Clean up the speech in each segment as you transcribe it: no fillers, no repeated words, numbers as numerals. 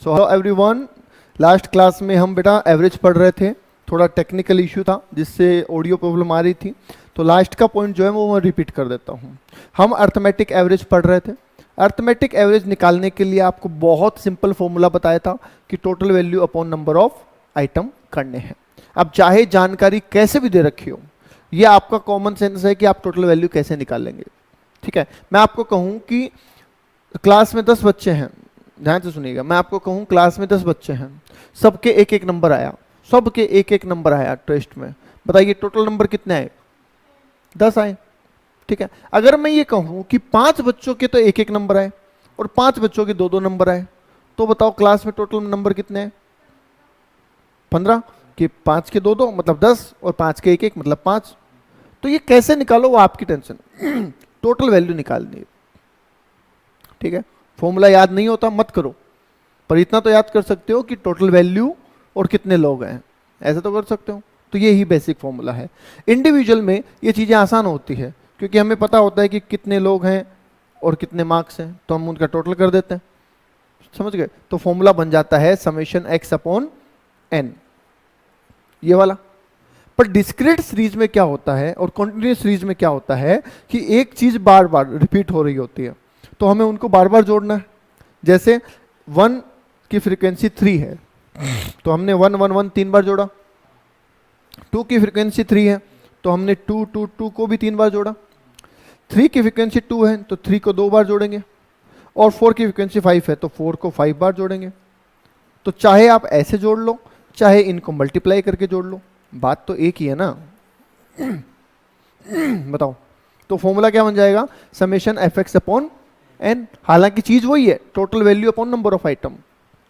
So hello everyone, last class में हम बेटा एवरेज पढ़ रहे थे। थोड़ा टेक्निकल इशू था जिससे ऑडियो प्रॉब्लम आ रही थी, तो लास्ट का पॉइंट जो है वो मैं रिपीट कर देता हूँ। हम अर्थमेटिक एवरेज पढ़ रहे थे। अर्थमेटिक एवरेज निकालने के लिए आपको बहुत सिंपल फॉर्मूला बताया था कि total value upon number of item करने हैं। अब चाहे जानकारी कैसे भी दे रखी हो, ये आपका कॉमन सेंस है कि आप टोटल वैल्यू कैसे निकालेंगे। ठीक है, मैं आपको कहूँ कि क्लास में 10 बच्चे हैं, ध्यान से सुनिएगा। मैं आपको कहूँ क्लास में 10 बच्चे हैं, सबके एक एक नंबर आया, सबके एक एक नंबर आया टेस्ट में। बताइए टोटल नंबर कितने आए? 10 आए। ठीक है, अगर मैं ये कहूँ कि 5 बच्चों के तो एक एक नंबर आए और 5 बच्चों के 2-2 नंबर आए, तो बताओ क्लास में टोटल नंबर कितने हैं? 15 कि 5 के 2-2 मतलब 10 और 5 के एक एक मतलब 5। तो ये कैसे निकालो वो आपकी टेंशन। टोटल वैल्यू निकालनी है। ठीक है, फॉर्मूला याद नहीं होता मत करो, पर इतना तो याद कर सकते हो कि टोटल वैल्यू और कितने लोग हैं, ऐसा तो कर सकते हो। तो ये ही बेसिक फॉर्मूला है। इंडिविजुअल में ये चीज़ें आसान होती है क्योंकि हमें पता होता है कि कितने लोग हैं और कितने मार्क्स हैं, तो हम उनका टोटल कर देते हैं। समझ गए? तो फॉर्मूला बन जाता है समेशन x अपॉन n, ये वाला। पर डिस्क्रीट सीरीज में क्या होता है और कॉन्टिन्यूस सीरीज में क्या होता है कि एक चीज बार बार रिपीट हो रही होती है, तो हमें उनको बार बार जोड़ना है। जैसे 1 की फ्रीक्वेंसी 3 है, तो हमने 1 1 1 3 बार जोड़ा। 2 की फ्रीक्वेंसी 3 है, तो हमने 2 2 2 को भी 3 बार जोड़ा। 3 की फ्रीक्वेंसी 2 है, तो 3 को 2 बार जोड़ेंगे। और 4 की फ्रीक्वेंसी 5 है, तो 4 को 5 बार जोड़ेंगे। तो चाहे आप ऐसे जोड़ लो, चाहे इनको मल्टीप्लाई करके जोड़ लो, बात तो एक ही है ना। बताओ, तो फॉर्मूला क्या बन जाएगा? Summation f x upon n. हालांकि चीज वही है, total value upon number of item.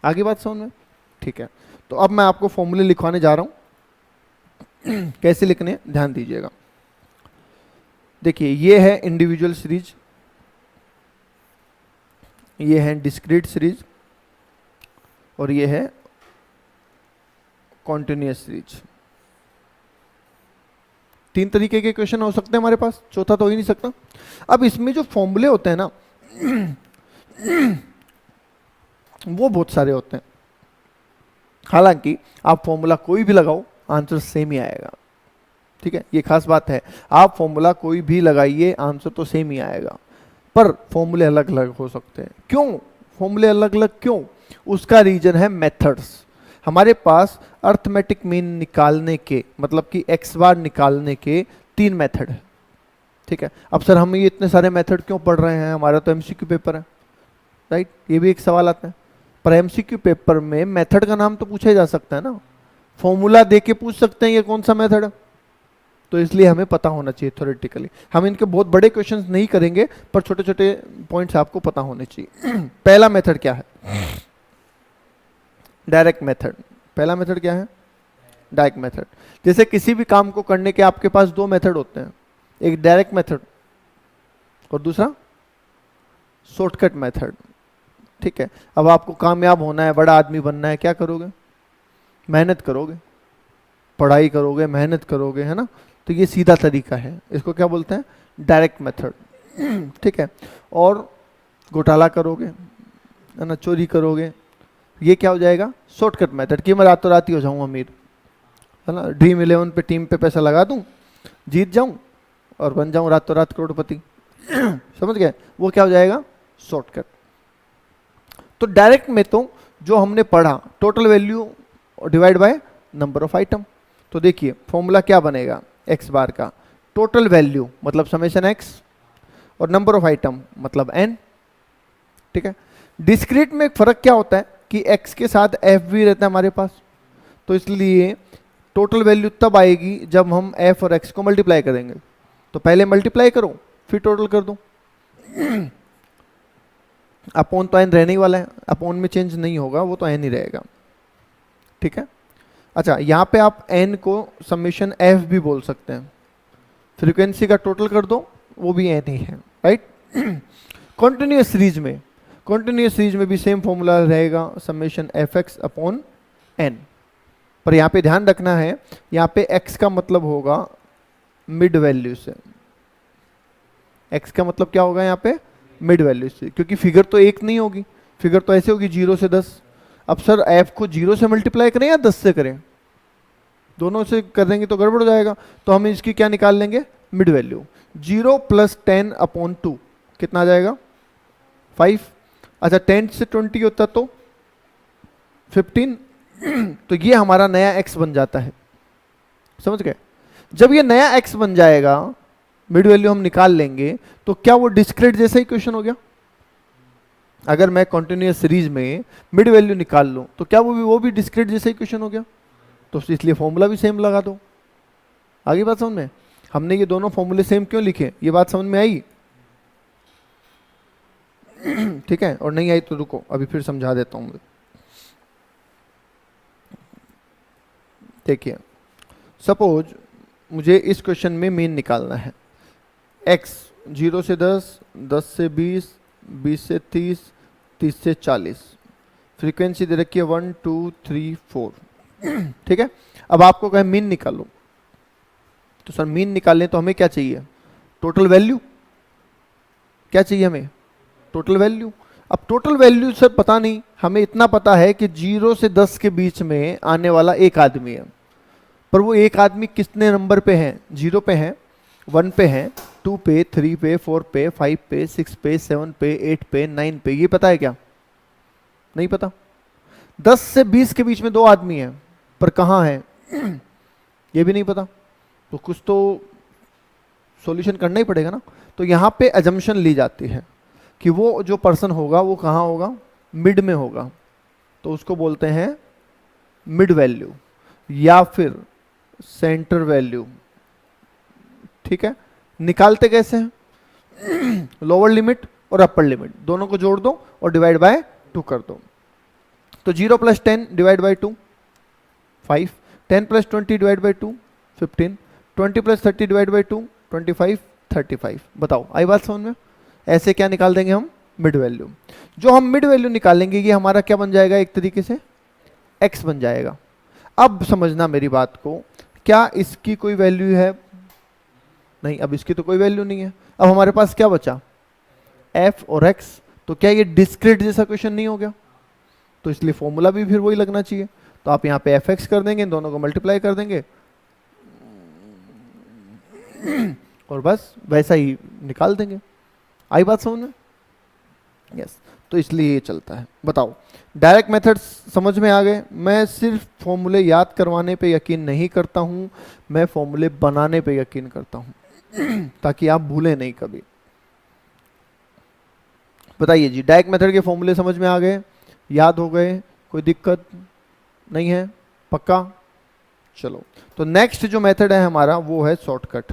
आगे बात समझ में? ठीक है, तो अब मैं आपको फॉर्मूले लिखवाने जा रहा हूं। कैसे लिखने ध्यान दीजिएगा। देखिए, ये है इंडिविजुअल सीरीज, ये है डिस्क्रीट सीरीज, और ये है कॉन्टिन्यूअस सीरीज। 3 तरीके के क्वेश्चन हो सकते हैं हमारे पास, चौथा तो हो ही नहीं सकता। अब इसमें जो फॉर्मूले होते हैं ना, वो बहुत सारे होते हैं। हालांकि आप फॉर्मूला कोई भी लगाओ, आंसर सेम ही आएगा। ठीक है, ये खास बात है। आप फॉर्मूला कोई भी लगाइए, आंसर तो सेम ही आएगा, पर फॉर्मूले अलग अलग हो सकते हैं। क्यों फॉर्मूले अलग अलग क्यों? उसका रीजन है मेथड्स। हमारे पास अर्थमेटिक मीन निकालने के, मतलब कि एक्स बार निकालने के 3 मेथड है। ठीक है, अब सर हम ये इतने सारे मेथड क्यों पढ़ रहे हैं, हमारा तो एमसीक्यू पेपर है, राइट? ये भी एक सवाल आता है। पर एमसीक्यू पेपर में मेथड का नाम तो पूछा जा सकता है ना, फॉर्मूला दे के पूछ सकते हैं ये कौन सा मेथड है। तो इसलिए हमें पता होना चाहिए थ्योरेटिकली। हम इनके बहुत बड़े क्वेश्चंस नहीं करेंगे, पर छोटे छोटे पॉइंट्स आपको पता होने चाहिए। पहला मेथड क्या है? Direct method. पहला मेथड क्या है? Direct method. जैसे किसी भी काम को करने के आपके पास 2 मेथड होते हैं, एक डायरेक्ट मेथड और दूसरा शॉर्टकट मेथड। ठीक है, अब आपको कामयाब होना है, बड़ा आदमी बनना है, क्या करोगे? मेहनत करोगे, पढ़ाई करोगे, मेहनत करोगे, है ना? तो ये सीधा तरीका है, इसको क्या बोलते हैं? Direct method. ठीक है, और घोटाला करोगे, है ना, चोरी करोगे, ये क्या हो जाएगा? Shortcut method. कि मैं रातों रात ही हो जाऊं अमीर, है ना, ड्रीम 11 पे टीम पे पैसा लगा दूं, जीत जाऊं और बन जाऊं रातों रात करोड़पति। समझ गए? वो क्या हो जाएगा? शॉर्टकट। तो डायरेक्ट में तो जो हमने पढ़ा, total value divide by number of item. तो देखिए फॉर्मूला क्या बनेगा एक्स बार का? टोटल वैल्यू मतलब समेशन एक्स, और नंबर ऑफ आइटम मतलब एन। ठीक है, डिस्क्रीट में एक फर्क क्या होता है कि एक्स के साथ एफ भी रहता है हमारे पास, तो इसलिए टोटल वैल्यू तब आएगी जब हम एफ और एक्स को मल्टीप्लाई करेंगे। तो पहले मल्टीप्लाई करो फिर टोटल कर दो। अपॉन तो एन रहने ही वाला है, अपॉन में चेंज नहीं होगा, वो तो एन ही रहेगा। ठीक है, अच्छा यहाँ पे आप एन को समेशन एफ भी बोल सकते हैं। फ्रीक्वेंसी का टोटल कर दो, वो भी एन ही है, राइट? कॉन्टिन्यूअस सीरीज में भी सेम फॉर्मूला रहेगा, summation f x upon n. पर यहाँ पे ध्यान रखना है, यहाँ पे एक्स का मतलब होगा मिड वैल्यू से। एक्स का मतलब क्या होगा यहाँ पे? मिड वैल्यू से, क्योंकि फिगर तो एक नहीं होगी, फिगर तो ऐसे होगी 0 से 10। अब सर f को 0 से मल्टीप्लाई करें या 10 से करें? दोनों से कर देंगे तो गड़बड़ हो जाएगा, तो हम इसकी क्या निकाल लेंगे, मिड वैल्यू। 0 + 10/2 कितना आ जाएगा, 5। अच्छा 10 से 20 होता तो 15 तो ये हमारा नया x बन जाता है, समझ गए? जब ये नया x बन जाएगा, मिड वैल्यू हम निकाल लेंगे, तो क्या वो डिस्क्रीट जैसा ही क्वेश्चन हो गया? अगर मैं कंटिन्यूअस सीरीज में मिड वैल्यू निकाल लूं तो क्या वो भी डिस्क्रीट जैसा ही क्वेश्चन हो गया? तो इसलिए फॉर्मूला भी सेम लगा दो। आगे बात समझ में? हमने ये दोनों फॉर्मूले सेम क्यों लिखे, ये बात समझ में आई? ठीक है, और नहीं आई तो रुको अभी फिर समझा देता हूं। देखिए सपोज मुझे इस क्वेश्चन में मीन निकालना है, x 0 से 10, 10 से 20, 20 से 30, 30 से 40, फ्रीक्वेंसी दे रखी है 1 2 3 4। ठीक है, अब आपको कहे मीन निकालो, तो सर मीन निकालने तो हमें क्या चाहिए, टोटल वैल्यू। क्या चाहिए हमें, टोटल वैल्यू। अब टोटल वैल्यू सर पता नहीं, हमें इतना पता है कि 0 से 10 के बीच में आने वाला एक आदमी है, पर वो एक आदमी कितने नंबर पे है, 0 पे है, 1 पे है, 2 पे, 3 पे, 4 पे, 5 पे, 6 पे, 7 पे, 8 पे, 9 पे, ये पता है क्या? नहीं पता। 10 से 20 के बीच में 2 आदमी हैं, पर कहाँ है ये भी नहीं पता, तो कुछ तो सॉल्यूशन करना ही पड़ेगा ना। तो यहाँ पे अजम्पशन ली जाती है कि वो जो पर्सन होगा वो कहाँ होगा, मिड में होगा, तो उसको बोलते हैं मिड वैल्यू या फिर सेंटर वैल्यू। ठीक है, निकालते कैसे हैं, लोअर लिमिट और अपर लिमिट दोनों को जोड़ दो और डिवाइड बाय 2 कर दो। तो 0 + 10 divide by 2 5, 10 + 20 divide by 2 15, 20 + 30 divide by 2 25, 35। बताओ आई बात समझ में? ऐसे क्या निकाल देंगे हम, मिड वैल्यू। जो हम मिड वैल्यू निकालेंगे ये हमारा क्या बन जाएगा, एक तरीके से x बन जाएगा। अब समझना मेरी बात को, क्या इसकी कोई वैल्यू है, नहीं, अब इसकी तो कोई वैल्यू नहीं है। अब हमारे पास क्या बचा, f और x, तो क्या ये डिस्क्रीट जैसा क्वेश्चन नहीं हो गया? तो इसलिए फॉर्मूला भी फिर वही लगना चाहिए। तो आप यहाँ पे fx कर देंगे, दोनों को मल्टीप्लाई कर देंगे और बस वैसा ही निकाल देंगे। आई बात समझ में? यस, तो इसलिए ये चलता है। बताओ डायरेक्ट मेथड्स समझ में आ गए? मैं सिर्फ फॉर्मूले याद करवाने पे यकीन नहीं करता हूँ, मैं फॉर्मूले बनाने पे यकीन करता हूँ ताकि आप भूलें नहीं कभी। बताइए जी, डायरेक्ट मेथड के फॉर्मूले समझ में आ गए, याद हो गए, कोई दिक्कत नहीं है? पक्का? चलो, तो नेक्स्ट जो मेथड है हमारा वो है शॉर्टकट।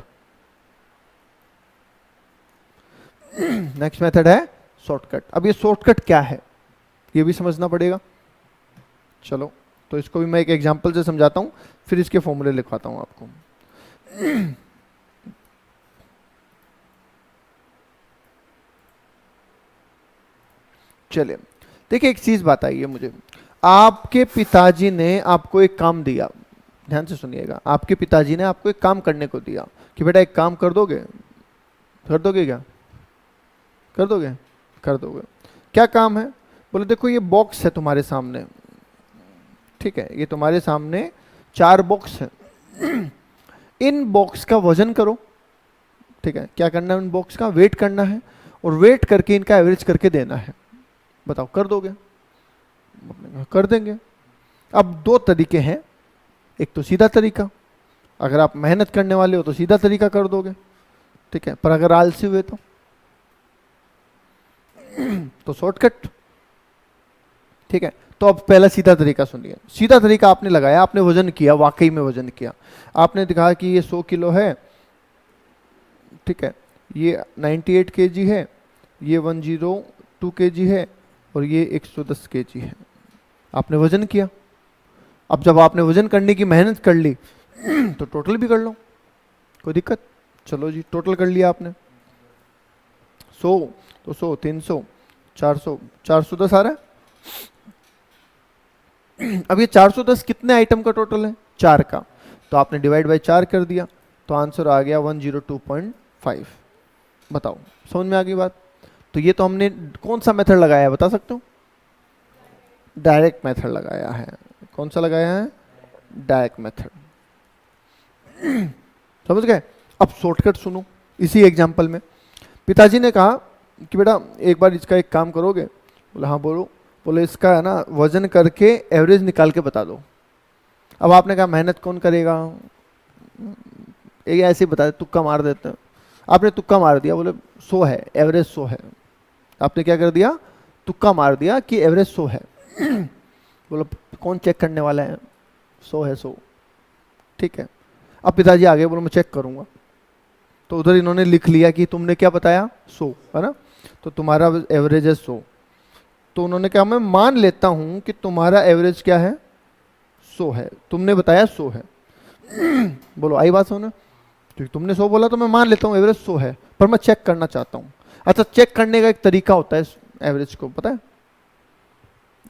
नेक्स्ट मेथड है शॉर्टकट। अब ये शॉर्टकट क्या है ये भी समझना पड़ेगा। चलो, तो इसको भी मैं एक एग्जांपल से समझाता हूं, फिर इसके फॉर्मूले लिखवाता हूं आपको। चलिए देखिए, एक चीज बताइए मुझे, आपके पिताजी ने आपको एक काम दिया, ध्यान से सुनिएगा, आपके पिताजी ने आपको एक काम करने को दिया कि बेटा एक काम कर दोगे, कर दोगे क्या, कर दोगे, कर दोगे। क्या काम है? बोले देखो ये बॉक्स है तुम्हारे सामने, ठीक है, ये तुम्हारे सामने 4 बॉक्स है, इन बॉक्स का वजन करो। ठीक है, क्या करना है, उन बॉक्स का वेट करना है और वेट करके इनका एवरेज करके देना है। बताओ कर दोगे? कर देंगे। अब 2 तरीके हैं, एक तो सीधा तरीका, अगर आप मेहनत करने वाले हो तो सीधा तरीका कर दोगे, ठीक है, पर अगर आलसी हुए तो शॉर्टकट। ठीक है, तो अब पहला सीधा तरीका सुनिए। सीधा तरीका आपने लगाया, आपने वजन किया, वाकई में वजन किया, आपने दिखा कि ये 100 किलो है, ठीक है, ये 98 kg है, ये 102 kg है और ये 110 kg है। आपने वजन किया। अब जब आपने वजन करने की मेहनत कर ली तो टोटल भी कर लो, कोई दिक्कत? चलो जी, टोटल कर लिया आपने, 100 तो 100, 300, 400, 410 आ रहा है। अब ये 410 कितने आइटम का टोटल है? 4 का, तो आपने डिवाइड बाय 4 कर दिया, तो आंसर आ गया 102.5। बताओ समझ में आ गई बात? तो ये तो हमने कौन सा मेथड लगाया है बता सकते हो? डायरेक्ट मेथड लगाया है। कौन सा लगाया है? Direct method. समझ गए? अब शॉर्टकट सुनो। इसी एग्जांपल में पिताजी ने कहा कि बेटा एक बार इसका एक काम करोगे? बोला हाँ बोलो। बोले इसका है ना वजन करके एवरेज निकाल के बता दो। अब आपने कहा मेहनत कौन करेगा, ये ऐसे ही बता दे, तुक्का मार देते हैं। आपने तुक्का मार दिया, बोले 100 है, एवरेज 100 है। आपने क्या कर दिया? तुक्का मार दिया कि एवरेज 100 है। बोलो कौन चेक करने वाला है? 100 है 100। ठीक है। अब पिताजी आगे बोलो मैं चेक करूंगा। तो उधर इन्होंने लिख लिया कि तुमने क्या बताया? 100 है ना, तो तुम्हारा एवरेज है 100। तो उन्होंने कहा मैं मान लेता हूं कि तुम्हारा एवरेज क्या है? 100 है, तुमने बताया 100 है। बोलो आई बात सुनो, क्योंकि तुमने 100 बोला तो मैं मान लेता हूँ एवरेज 100 है, पर मैं चेक करना चाहता हूँ। अच्छा, चेक करने का एक तरीका होता है एवरेज को, पता है?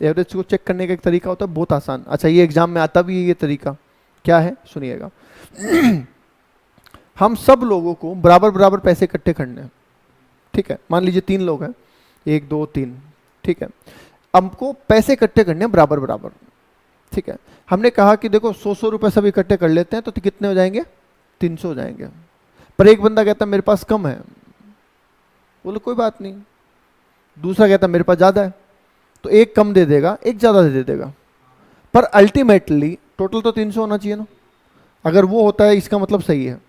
एवरेज को चेक करने का एक तरीका होता है बहुत आसान। अच्छा, ये एग्जाम में आता भी है ये तरीका। क्या है? सुनिएगा। हम सब लोगों को बराबर बराबर पैसे इकट्ठे करने हैं। ठीक है, मान लीजिए 3 लोग हैं, 1 2 3। ठीक है, हमको पैसे इकट्ठे करने हैं बराबर बराबर। ठीक है, हमने कहा कि देखो 100 रुपए सब इकट्ठे कर लेते हैं तो कितने हो जाएंगे? 300 हो जाएंगे। पर एक बंदा कहता मेरे पास कम है, बोलो कोई बात नहीं। दूसरा कहता मेरे पास ज्यादा है, तो एक कम दे देगा, एक ज्यादा दे देगा, पर अल्टीमेटली टोटल तो 300 होना चाहिए ना। अगर वो होता है इसका मतलब सही है।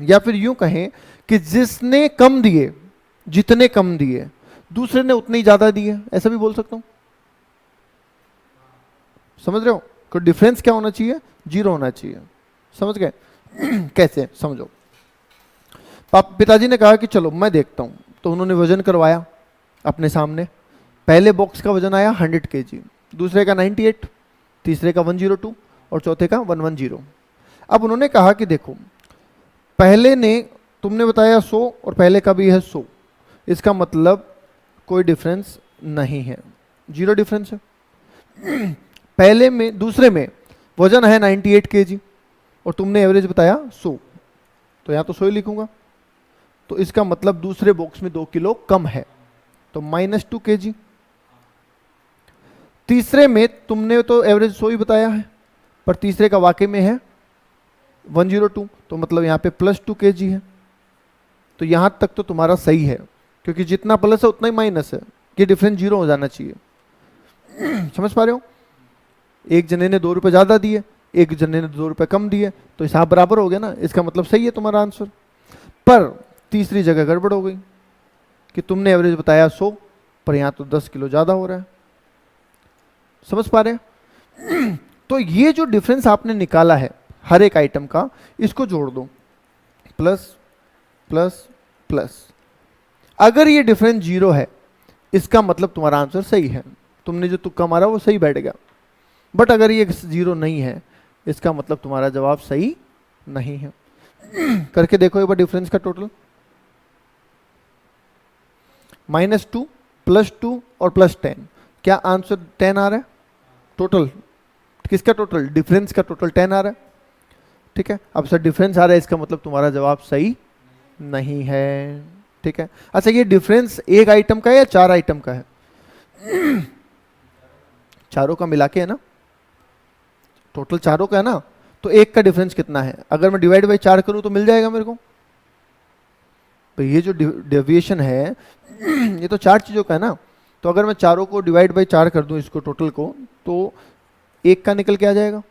या फिर यूं कहें कि जिसने कम दिए, जितने कम दिए दूसरे ने उतने ही ज्यादा दिए, ऐसा भी बोल सकता हूं। समझ रहे हो? तो डिफरेंस क्या होना चाहिए? 0 होना चाहिए। समझ गए? कैसे? समझो। पिताजी ने कहा कि चलो मैं देखता हूं, तो उन्होंने वजन करवाया अपने सामने। पहले बॉक्स का वजन आया 100 kg, दूसरे का 98, तीसरे का 102 और चौथे का 110। अब उन्होंने कहा कि देखो पहले ने तुमने बताया 100 और पहले का भी है 100, इसका मतलब कोई डिफरेंस नहीं है, 0 डिफरेंस है। पहले में दूसरे में वजन है 98 kg और तुमने एवरेज बताया 100, तो यहां तो 100 ही लिखूंगा। तो इसका मतलब दूसरे बॉक्स में 2 किलो कम है, तो -2 kg। तीसरे में तुमने तो एवरेज 100 ही बताया है, पर तीसरे का वाकई में है 102, तो मतलब यहाँ पे +2 kg है। तो यहां तक तो तुम्हारा सही है, क्योंकि जितना प्लस है उतना ही माइनस है, ये डिफरेंस 0 हो जाना चाहिए। समझ पा रहे हो? एक जने ने 2 रुपए ज्यादा दिए, एक जने ने 2 रुपए कम दिए, तो हिसाब बराबर हो गया ना, इसका मतलब सही है तुम्हारा आंसर। पर तीसरी जगह गड़बड़ हो गई कि तुमने एवरेज बताया 100, पर यहां तो 10 किलो ज्यादा हो रहा है। समझ पा रहे हैं? तो ये जो डिफरेंस आपने निकाला है हर एक आइटम का, इसको जोड़ दो, प्लस प्लस प्लस। अगर ये डिफरेंस 0 है, इसका मतलब तुम्हारा आंसर सही है, तुमने जो तुक्का मारा वो सही बैठ गया। बट अगर ये 0 नहीं है, इसका मतलब तुम्हारा जवाब सही नहीं है। करके देखो एक बार डिफरेंस का टोटल, -2 +2 और +10, क्या आंसर 10 आ रहा है? टोटल किसका? टोटल डिफरेंस का टोटल 10 आ रहा है। ठीक है, अब सर डिफरेंस आ रहा है, इसका मतलब तुम्हारा जवाब सही नहीं है। ठीक है। अच्छा, ये डिफरेंस एक आइटम का है या 4 आइटम का है? चारों का मिला के है ना, टोटल चारों का है ना, तो एक का डिफरेंस कितना है? अगर मैं डिवाइड बाई 4 करूं तो मिल जाएगा मेरे को। तो ये जो डेविएशन है ये तो 4 चीजों का है ना, तो अगर मैं चारों को डिवाइड बाई 4 कर दूं, इसको टोटल को, तो एक का निकल के आ जाएगा।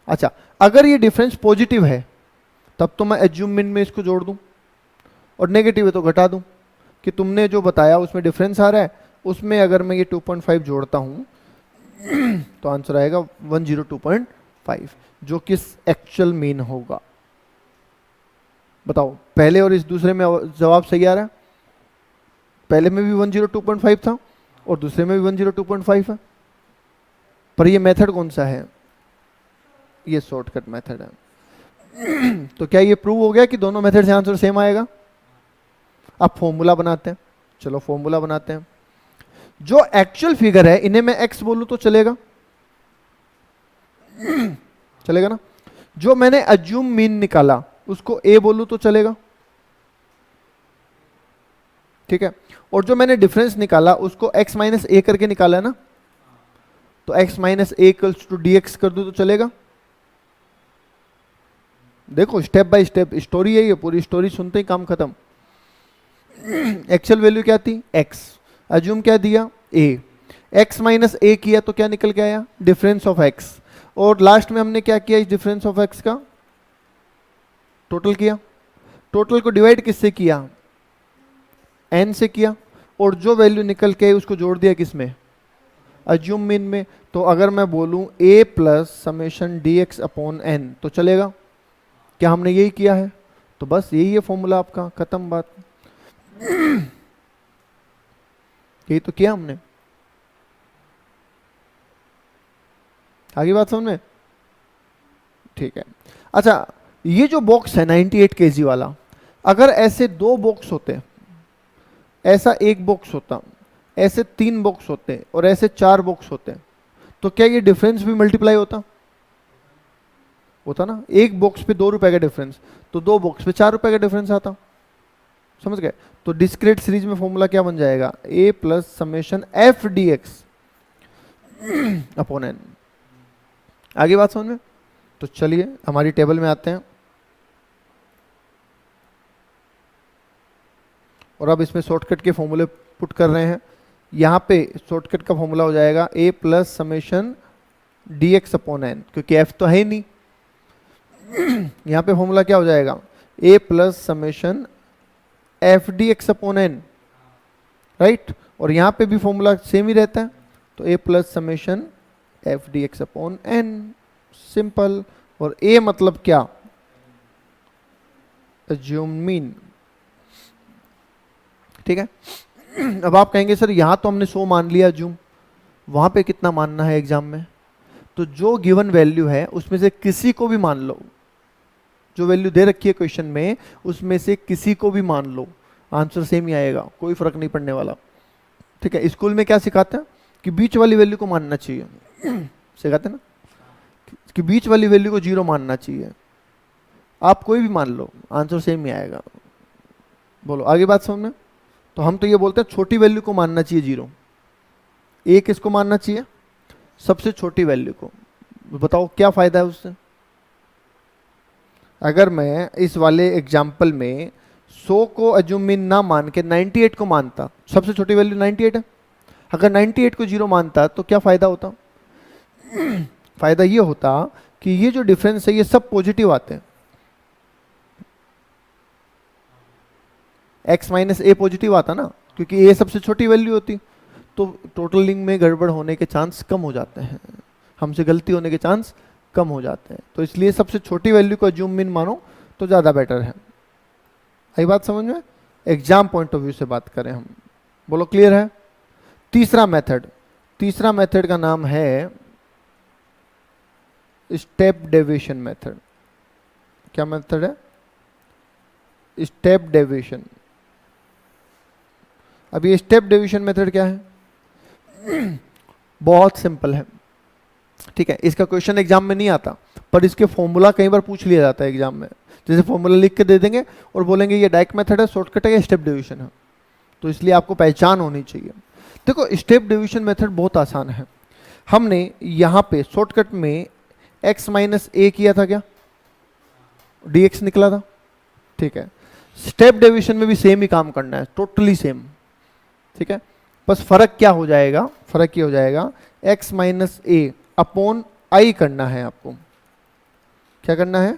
अच्छा, अगर ये डिफरेंस पॉजिटिव है तब तो मैं एज्यूम मिन में इसको जोड़ दूं, और नेगेटिव है तो घटा दूं, कि तुमने जो बताया उसमें डिफरेंस आ रहा है, उसमें अगर मैं ये 2.5 जोड़ता हूं तो आंसर आएगा 102.5, जो किस एक्चुअल मीन होगा। बताओ, पहले और इस दूसरे में जवाब सही आ रहा है? पहले में भी 102.5 था और दूसरे में भी 102.5 है, पर ये मेथड कौन सा है? ये शॉर्टकट मेथड है। तो क्या ये प्रूव हो गया कि दोनों मेथड से आंसर सेम आएगा? अब फॉर्मूला बनाते हैं। चलो फॉर्मूला बनाते हैं। जो एक्चुअल फिगर है इन्हें मैं x बोलूं तो चलेगा? चलेगा ना? जो मैंने अज्यूम मीन निकाला उसको a बोलूं तो चलेगा? ठीक है। और जो मैंने डिफरेंस निकाला उसको x - a करके निकाला है ना, तो x minus a equals to d x कर दो तो चलेगा? देखो स्टेप बाय स्टेप स्टोरी है ये, पूरी स्टोरी सुनते ही काम खत्म। एक्चुअल वैल्यू क्या थी? x, अज्यूम क्या दिया? a, x माइनस ए किया तो क्या निकल के आया? डिफरेंस ऑफ x, और लास्ट में हमने क्या किया? इस डिफरेंस ऑफ x का टोटल किया। टोटल को डिवाइड किससे किया? n से किया, और जो वैल्यू निकल के आई उसको जोड़ दिया किसमें? अज्यूम मीन में। तो अगर मैं बोलूं a plus summation D x upon n तो चलेगा? क्या हमने यही किया है? तो बस यही है फॉर्मूला आपका, खत्म बात। यही तो किया हमने। आगे बात समझ में? ठीक है। अच्छा, ये जो बॉक्स है 98 kg वाला, अगर ऐसे 2 बॉक्स होते, ऐसा 1 बॉक्स होता, ऐसे 3 बॉक्स होते और ऐसे 4 बॉक्स होते, तो क्या ये डिफरेंस भी मल्टीप्लाई होता? होता ना। 1 बॉक्स पे 2 रुपए का डिफरेंस, तो 2 बॉक्स पे 4 रुपए का डिफरेंस आता। समझ गए? तो डिस्क्रीट सीरीज में फॉर्मूला क्या बन जाएगा? a plus summation f d x upon n. आगे बात समझ में? तो चलिए हमारी टेबल में आते हैं, और अब इसमें शॉर्टकट के फॉर्मूले पुट कर रहे हैं। यहाँ पे शॉर्टकट का फॉर्मूला हो जाएगा a plus summation D x upon n, क्योंकि f तो है ही नहीं। यहाँ पे फॉर्मूला क्या हो जाएगा? a plus summation f d x upon n, right. और यहाँ पे भी फॉर्मूला सेम ही रहता है, तो a plus summation f d x upon n, simple. और a मतलब क्या? अज्यूम मीन, ठीक है। अब आप कहेंगे सर यहाँ तो हमने 100 मान लिया अज्यूम, वहां पे कितना मानना है एग्जाम में? तो जो गिवन वैल्यू है उसमें से किसी को भी मान लो, जो वैल्यू दे रखी है क्वेश्चन में उसमें से किसी को भी मान लो, आंसर सेम ही आएगा, कोई फर्क नहीं पड़ने वाला, ठीक है। स्कूल में क्या सिखाते हैं कि बीच वाली वैल्यू को मानना चाहिए, सिखाते हैं ना कि बीच वाली वैल्यू को 0 मानना चाहिए। आप कोई भी मान लो, आंसर सेम ही आएगा। बोलो आगे बात समझ में? तो हम तो ये बोलते हैं छोटी वैल्यू को मानना चाहिए 0। एक किसको मानना चाहिए? सबसे छोटी वैल्यू को। बताओ क्या फायदा है उससे? अगर मैं इस वाले एग्जाम्पल में 100 को अज्यूम मीन ना मान के 98 को मानता, सबसे छोटी वैल्यू 98 है, अगर 98 को 0 मानता तो क्या फायदा होता? फायदा ये होता कि ये जो डिफरेंस है ये सब पॉजिटिव आते हैं। x माइनस ए पॉजिटिव आता ना, क्योंकि a सबसे छोटी वैल्यू होती, तो टोटलिंग में गड़बड़ होने के चांस कम हो जाते हैं, हमसे गलती होने के चांस कम हो जाते हैं। तो इसलिए सबसे छोटी वैल्यू को अज्यूम मीन मानो तो ज़्यादा बेटर है। आई बात समझ में? एग्जाम पॉइंट ऑफ व्यू से बात करें हम, बोलो क्लियर है? तीसरा मेथड, तीसरा मेथड का नाम है स्टेप डेविएशन मेथड। क्या मेथड है? Step deviation. अब ये स्टेप डेविएशन मेथड क्या है? बहुत सिंपल है, ठीक है। इसका क्वेश्चन एग्जाम में नहीं आता, पर इसके फॉर्मूला कई बार पूछ लिया जाता है एग्जाम में। जैसे फॉर्मूला लिख के दे देंगे और बोलेंगे ये डायरेक्ट मेथड है, शॉर्टकट है या स्टेप डेविएशन है, तो इसलिए आपको पहचान होनी चाहिए। देखो स्टेप डेविएशन मेथड बहुत आसान है। हमने यहाँ पे शॉर्टकट में x माइनस ए किया था, क्या dx निकला था, ठीक है। स्टेप डेविएशन में भी सेम ही काम करना है, टोटली सेम, ठीक है। बस फर्क क्या हो जाएगा? फर्क ये हो जाएगा x minus A upon I करना है आपको। क्या करना है?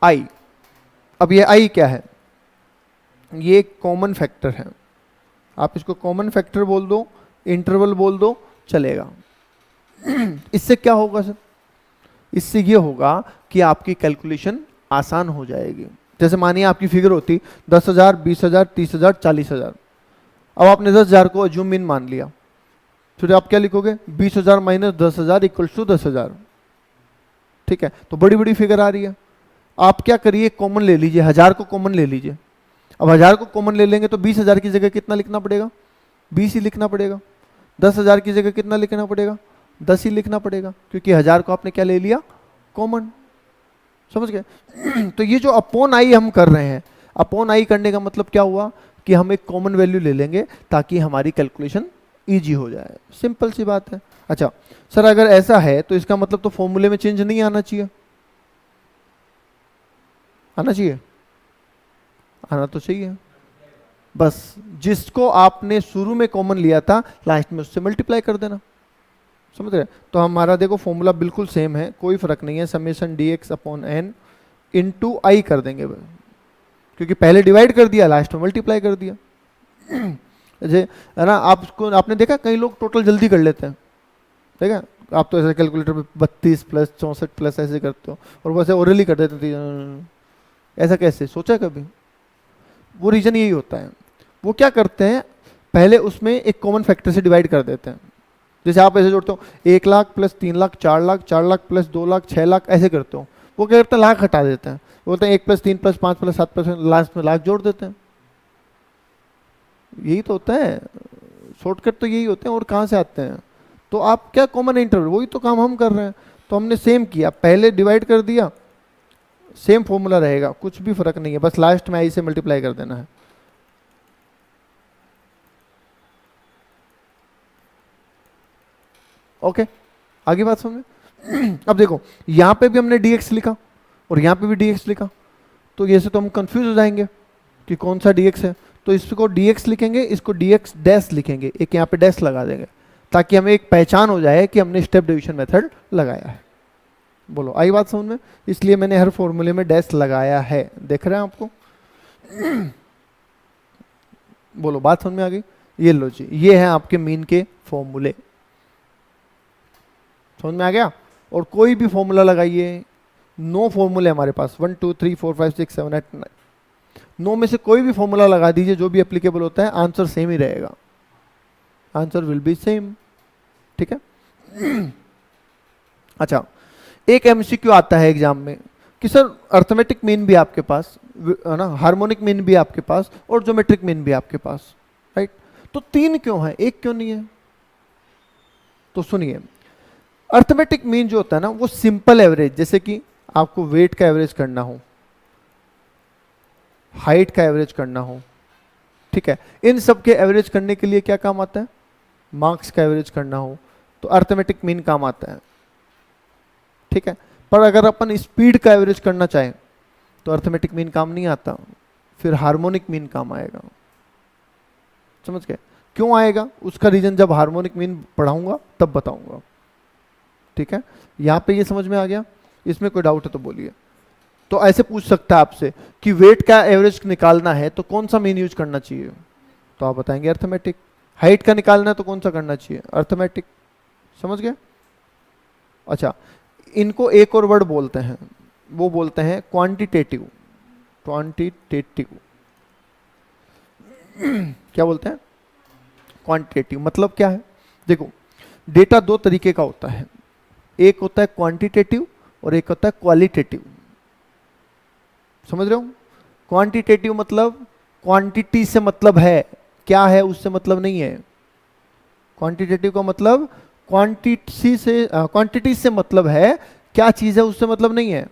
i। अब ये i क्या है? ये कॉमन फैक्टर है, आप इसको कॉमन फैक्टर बोल दो, इंटरवल बोल दो, चलेगा। इससे क्या होगा सर? इससे ये होगा कि आपकी कैलकुलेशन आसान हो जाएगी। जैसे मानिए आपकी फिगर होती 10,000, 20,000, 30,000, 40,000। अब आपने 10,000 को अज्यूम मीन मान लिया, फिर आप क्या लिखोगे? 20,000 माइनस 10,000 इक्वल्स टू 10,000, ठीक है। तो बड़ी बड़ी फिगर आ रही है, आप क्या करिए, कॉमन ले लीजिए, 1000 को कॉमन ले लीजिए। अब 1000 को कॉमन ले लेंगे तो 20,000 की जगह कितना लिखना पड़ेगा? 20 ही लिखना पड़ेगा। 10,000 की जगह कितना लिखना पड़ेगा? 10 ही लिखना पड़ेगा, क्योंकि 1000 को आपने क्या ले लिया? कॉमन। समझ गए? तो ये जो अपॉन आई हम कर रहे हैं, अपॉन आई करने का मतलब क्या हुआ कि हम एक कॉमन वैल्यू ले लेंगे ताकि हमारी कैलकुलेशन इजी हो जाए। सिंपल सी बात है। अच्छा सर, अगर ऐसा है तो इसका मतलब तो फॉर्मूले में चेंज नहीं आना चाहिए, आना चाहिए, आना तो चाहिए। बस जिसको आपने शुरू में कॉमन लिया था लास्ट में उससे मल्टीप्लाई कर देना, समझ रहे? तो हमारा देखो फॉर्मूला बिल्कुल सेम है, कोई फर्क नहीं है, summation D x upon N into I कर देंगे, क्योंकि पहले डिवाइड कर दिया, लास्ट में मल्टीप्लाई कर दिया। जैसे है ना, आपको आपने देखा कई लोग टोटल जल्दी कर लेते हैं, देखा? आप तो ऐसे कैलकुलेटर में 32 प्लस 64 प्लस ऐसे करते हो, और वैसे ओरली कर देते थे, ऐसा कैसे सोचा कभी? वो रीजन यही होता है, वो क्या करते हैं, पहले उसमें एक कॉमन फैक्टर से डिवाइड कर देते हैं। जैसे आप ऐसे जोड़ते हो 1 लाख प्लस 3 लाख 4 लाख, 4 लाख प्लस 2 लाख 6 लाख, ऐसे करते हो। वो क्या करते हैं, लाख हटा देते हैं, बोलते हैं 1 plus 3 plus 5 plus 7 plus, last में लाख जोड़ देते हैं। यही तो होता है, शॉर्टकट तो यही होते हैं, और कहाँ से आते हैं? तो आप क्या कॉमन इंटरवल, वही तो काम हम कर रहे हैं। तो हमने सेम किया, पहले डिवाइड कर दिया, सेम फॉर्मूला रहेगा, कुछ भी फर्क नहीं है, बस लास्ट में आई से मल्टीप्लाई कर देना है। ओके, आगे बात समझे? अब देखो यहां पे भी हमने dx लिखा और यहां पे भी dx लिखा, तो ये से तो हम कंफ्यूज हो जाएंगे कि कौन सा dx है। तो इसको dx लिखेंगे, इसको dx डैश लिखेंगे, एक यहाँ पे डैश लगा देंगे, ताकि हमें एक पहचान हो जाए कि हमने स्टेप डिवीजन मेथड लगाया है। बोलो आई बात समझ में? इसलिए मैंने हर फॉर्मूले में डैश लगाया है, देख रहे हैं आपको? बोलो बात समझ में आ गई? ये लो जी, ये है आपके मीन के फॉर्मूले, समझ में आ गया? और कोई भी फॉर्मूला लगाइए, 9 फॉर्मूले हमारे पास, 1 2 3 4 5 6 7 8 9, 9 में से कोई भी फॉर्मूला लगा दीजिए जो भी एप्लीकेबल होता है, आंसर सेम ही रहेगा, आंसर विल बी सेम, ठीक है? अच्छा, एक एमसीक्यू आता है एग्जाम में कि सर अर्थमेटिक मीन भी आपके पास है ना, हार्मोनिक मीन भी आपके पास, और ज्योमेट्रिक मीन भी आपके पास, राइट? तो 3 क्यों है, एक क्यों नहीं है? तो सुनिए, अर्थमेटिक मीन जो होता है ना, वो सिंपल एवरेज, जैसे कि आपको वेट का एवरेज करना हो, हाइट का एवरेज करना हो, ठीक है, इन सब के एवरेज करने के लिए क्या काम आता है? मार्क्स का एवरेज करना हो तो अर्थमेटिक मीन काम आता है, ठीक है? पर अगर अपन स्पीड का एवरेज करना चाहें तो अर्थमेटिक मीन काम नहीं आता, फिर हार्मोनिक मीन काम आएगा, समझ गए? क्यों आएगा उसका रीजन जब हार्मोनिक मीन पढ़ाऊंगा तब बताऊंगा, ठीक है? यहां पे ये समझ में आ गया? इसमें कोई डाउट है तो बोलिए। तो ऐसे पूछ सकता है आपसे कि वेट का एवरेज निकालना है तो कौन सा मीन यूज करना चाहिए, तो आप बताएंगे अर्थमेटिक। हाइट का निकालना है तो कौन सा करना चाहिए, अर्थमेटिक, समझ गए? अच्छा, इनको एक और वर्ड बोलते हैं, वो बोलते हैं क्वांटिटेटिव, क्वांटिटेटिव क्या बोलते हैं? क्वांटिटेटिव मतलब क्या है? देखो, डेटा 2 तरीके का होता है, एक होता है क्वांटिटेटिव और एक होता है क्वालिटेटिव, समझ रहे हो? क्वांटिटेटिव मतलब क्वांटिटी से मतलब है, क्या है उससे मतलब नहीं है। क्वांटिटेटिव का मतलब क्वांटिटी से मतलब है, क्या चीज है उससे मतलब नहीं है।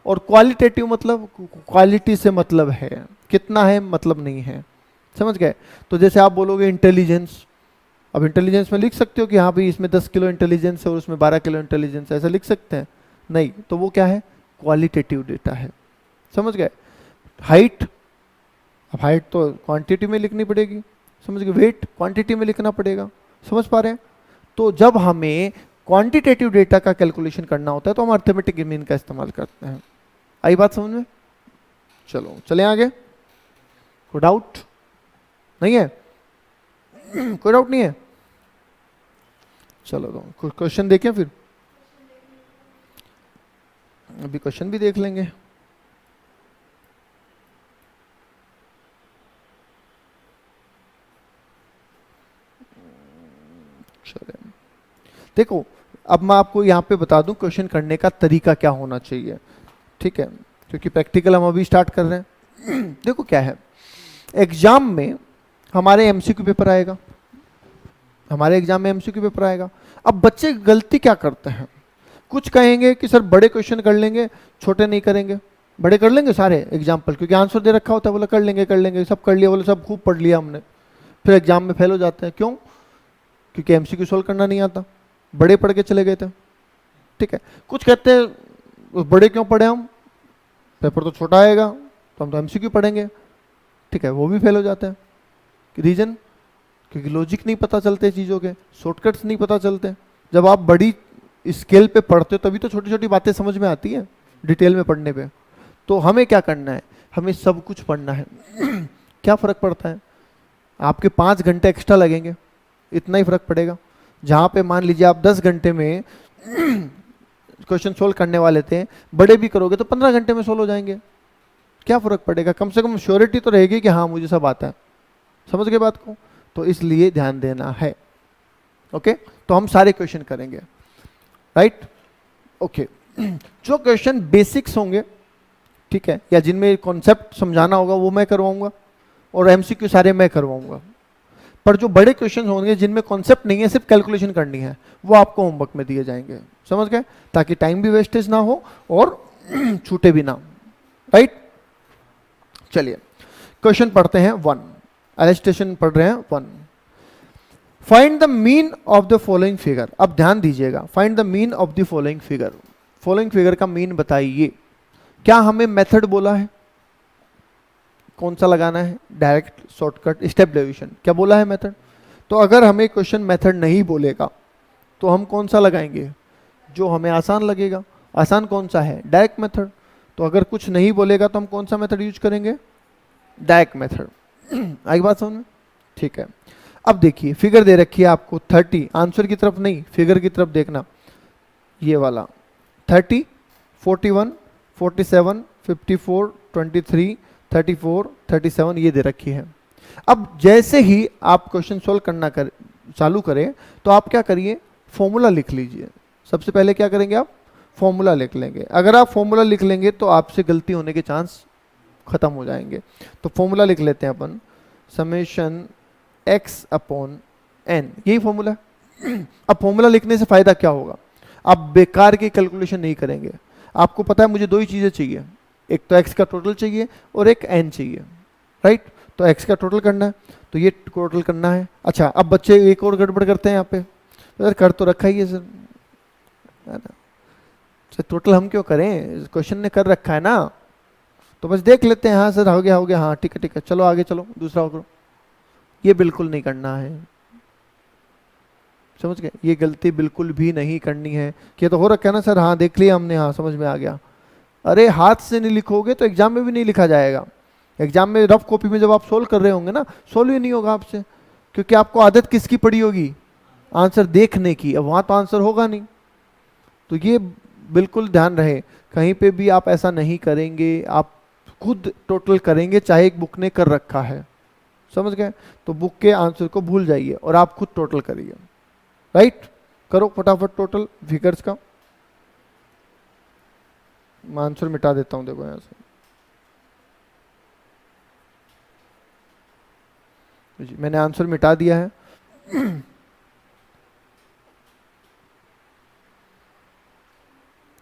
और क्वालिटेटिव मतलब क्वालिटी से मतलब है, कितना है मतलब नहीं है, समझ गए? तो जैसे आप बोलोगे इंटेलिजेंस, अब इंटेलिजेंस में लिख सकते हो कि हाँ भाई इसमें 10 किलो इंटेलिजेंस है और उसमें 12 किलो इंटेलिजेंस है, ऐसा लिख सकते हैं? नहीं, तो वो क्या है? क्वालिटेटिव डेटा है, समझ गए? हाइट, अब हाइट तो क्वांटिटी में लिखनी पड़ेगी, समझ गए? वेट क्वांटिटी में लिखना पड़ेगा, समझ पा रहे हैं? तो जब हमें क्वांटिटेटिव डेटा का कैलकुलेशन करना होता है तो हम अर्थमेटिक मीन का इस्तेमाल करते हैं। आई बात समझ में? चलो चले आगे, कोई डाउट नहीं है? कोई डाउट नहीं है? चलो तो कुछ क्वेश्चन देखें, फिर अभी क्वेश्चन भी देख लेंगे। चले, देखो अब मैं आपको यहाँ पे बता दूं क्वेश्चन करने का तरीका क्या होना चाहिए, ठीक है? क्योंकि प्रैक्टिकल हम अभी स्टार्ट कर रहे हैं। देखो क्या है, एग्जाम में हमारे एमसीक्यू पेपर आएगा, हमारे एग्जाम में एमसीक्यू पेपर आएगा। अब बच्चे गलती क्या करते हैं, कुछ कहेंगे कि सर बड़े क्वेश्चन कर लेंगे, छोटे नहीं करेंगे। बड़े कर लेंगे सारे एग्जाम्पल, क्योंकि आंसर दे रखा होता है, बोला कर लेंगे कर लेंगे, सब कर लिया, बोले सब खूब पढ़ लिया हमने, फिर एग्जाम में फेल हो जाते हैं। क्यों? क्योंकि एमसीक्यू सोल्व करना नहीं आता। बड़े पढ़ के चले गए थे, ठीक है। कुछ कहते हैं बड़े क्यों पढ़े हम, पेपर तो छोटा आएगा तो हम तो एमसीक्यू पढ़ेंगे, ठीक है, वो भी फेल हो जाते हैं। रीजन, क्योंकि लॉजिक नहीं पता चलते चीज़ों के, शॉर्टकट्स नहीं पता चलते। जब आप बड़ी स्केल पे पढ़ते हो तभी तो छोटी छोटी बातें समझ में आती हैं डिटेल में पढ़ने पे। तो हमें क्या करना है, हमें सब कुछ पढ़ना है। क्या फ़र्क पड़ता है, आपके 5 घंटे एक्स्ट्रा लगेंगे, इतना ही फर्क पड़ेगा। जहाँ पे मान लीजिए आप 10 घंटे में क्वेश्चन सोल्व करने वाले थे, बड़े भी करोगे तो 15 घंटे में सोल्व हो जाएंगे। क्या फ़र्क पड़ेगा, कम से कम श्योरिटी तो रहेगी कि हाँ मुझे सब आता है। समझ गए बात को, तो इसलिए ध्यान देना है। ओके, तो हम सारे क्वेश्चन करेंगे, राइट। ओके, जो क्वेश्चन बेसिक्स होंगे, ठीक है, या जिनमें कॉन्सेप्ट समझाना होगा वो मैं करवाऊंगा, और एमसीक्यू सारे मैं करवाऊंगा। पर जो बड़े क्वेश्चन होंगे जिनमें कॉन्सेप्ट नहीं है, सिर्फ कैलकुलेशन करनी है, वो आपको होमवर्क में दिए जाएंगे। समझ गए, ताकि टाइम भी वेस्टेज ना हो और छूटे भी ना, राइट। चलिए क्वेश्चन पढ़ते हैं 1, एलिस्टेशन पढ़ रहे हैं 1। Find the mean of the following figure. अब ध्यान दीजिएगा, find the mean of the following figure. Following figure का मीन बताइए। क्या हमें मेथड बोला है, कौन सा लगाना है, डायरेक्ट, शॉर्टकट, स्टेप डेविएशन, क्या बोला है मेथड। तो अगर हमें क्वेश्चन मेथड नहीं बोलेगा तो हम कौन सा लगाएंगे, जो हमें आसान लगेगा। आसान कौन सा है, डायरेक्ट मेथड। तो अगर कुछ नहीं बोलेगा तो हम कौन सा मेथड यूज करेंगे, डायरेक्ट मेथड। आई बात समझ में, ठीक है। अब देखिए फिगर दे रखी है आपको 30, आंसर की तरफ नहीं फिगर की तरफ देखना, ये वाला 30, 41, 47, 54, 23, 34, 37 ये दे रखी है। अब जैसे ही आप क्वेश्चन सोल्व करना चालू करें तो आप क्या करिए, फॉर्मूला लिख लीजिए। सबसे पहले क्या करेंगे, आप फॉर्मूला लिख लेंगे। अगर आप फॉर्मूला लिख लेंगे तो आपसे गलती होने के चांस खत्म हो जाएंगे। तो फॉर्मूला लिख लेते हैं अपन, समेशन x अपॉन n, यही फॉर्मूला। अब फॉर्मूला लिखने से फायदा क्या होगा, आप बेकार की कैलकुलेशन नहीं करेंगे। आपको पता है मुझे दो ही चीजें चाहिए, एक तो x का टोटल चाहिए और एक n चाहिए, राइट। तो x का टोटल करना है, तो ये टोटल करना है। अच्छा, अब बच्चे एक और गड़बड़ करते हैं यहाँ पे, तो सर कर तो रखा ही है सर, है ना। सर टोटल हम क्यों करें, क्वेश्चन ने कर रखा है ना, तो बस देख लेते हैं, हाँ सर हो गया, हाँ ठीक है चलो आगे चलो दूसरा करो। ये बिल्कुल नहीं करना है, समझ गए, ये गलती बिल्कुल भी नहीं करनी है। कि तो हो रखा है ना सर, हाँ देख लिया हमने, हाँ समझ में आ गया। अरे हाथ से नहीं लिखोगे तो एग्जाम में भी नहीं लिखा जाएगा। एग्जाम में रफ कॉपी में जब आप सोल्व कर रहे होंगे ना, सोल्व ही नहीं होगा आपसे, क्योंकि आपको आदत किसकी पड़ी होगी, आंसर देखने की। अब वहाँ तो आंसर होगा नहीं। तो ये बिल्कुल ध्यान रहे, कहीं पे भी आप ऐसा नहीं करेंगे, आप खुद टोटल करेंगे, चाहे एक बुक ने कर रखा है, समझ गए। तो बुक के आंसर को भूल जाइए और आप खुद टोटल करिए, राइट। करो फटाफट टोटल फिगर्स का। मैं आंसर मिटा देता हूं, देखो यहां से जी, मैंने आंसर मिटा दिया है।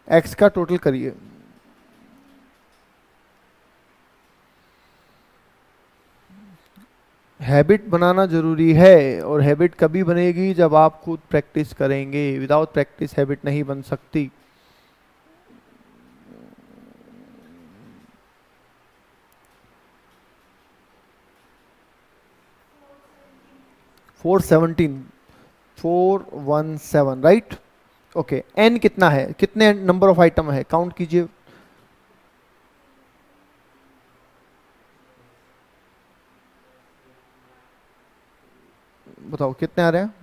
एक्स का टोटल करिए। हैबिट बनाना जरूरी है, और हैबिट कभी बनेगी जब आप खुद प्रैक्टिस करेंगे। विदाउट प्रैक्टिस हैबिट नहीं बन सकती। Four 417, right. ओके, एन कितना है, कितने नंबर ऑफ आइटम है, काउंट कीजिए। बताओ कितने आ रहे हैं,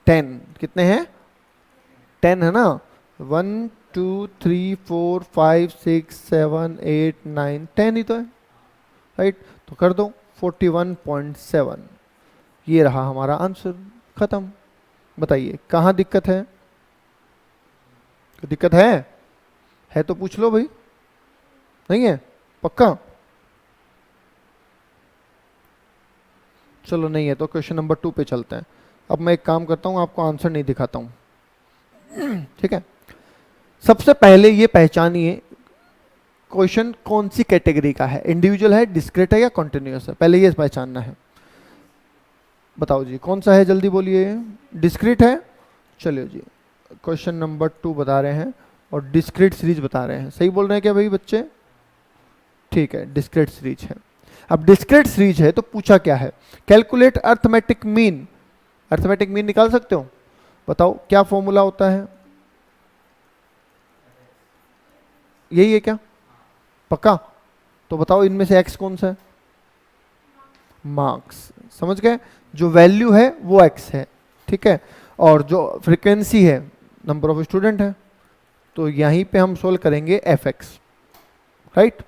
10। कितने हैं, 10 है ना। 1 2 3 4 5 6 7 8 9 10 ही तो है, राइट। तो कर दो 41.7, ये रहा हमारा आंसर, खत्म। बताइए कहाँ दिक्कत है, दिक्कत है तो पूछ लो भाई, नहीं है पक्का। चलो नहीं है तो क्वेश्चन नंबर 2 पे चलते हैं। अब मैं एक काम करता हूँ, आपको आंसर नहीं दिखाता हूँ, ठीक है। सबसे पहले ये पहचानिए क्वेश्चन कौन सी कैटेगरी का है, इंडिविजुअल है, डिस्क्रीट है या कॉन्टिन्यूअस है, पहले ये पहचानना है। बताओ जी कौन सा है, जल्दी बोलिए। डिस्क्रीट है, चलिए जी। क्वेश्चन नंबर 2 बता रहे हैं और डिस्क्रीट सीरीज बता रहे हैं, सही बोल रहे हैं क्या भाई बच्चे? ठीक है, डिस्क्रीट सीरीज है। अब डिस्क्रीट सीरीज है तो पूछा क्या है, calculate arithmetic mean. Arithmetic mean निकाल सकते हो? बताओ क्या फॉर्मूला होता है? यही है क्या? पक्का? तो बताओ इनमें से एक्स कौन सा है? मार्क्स, समझ गए? जो वैल्यू है वो एक्स है, ठीक है, और जो फ्रीक्वेंसी है नंबर ऑफ स्टूडेंट है। तो यहीं पे हम सोल्व करेंगे एफ एक्स, राइट।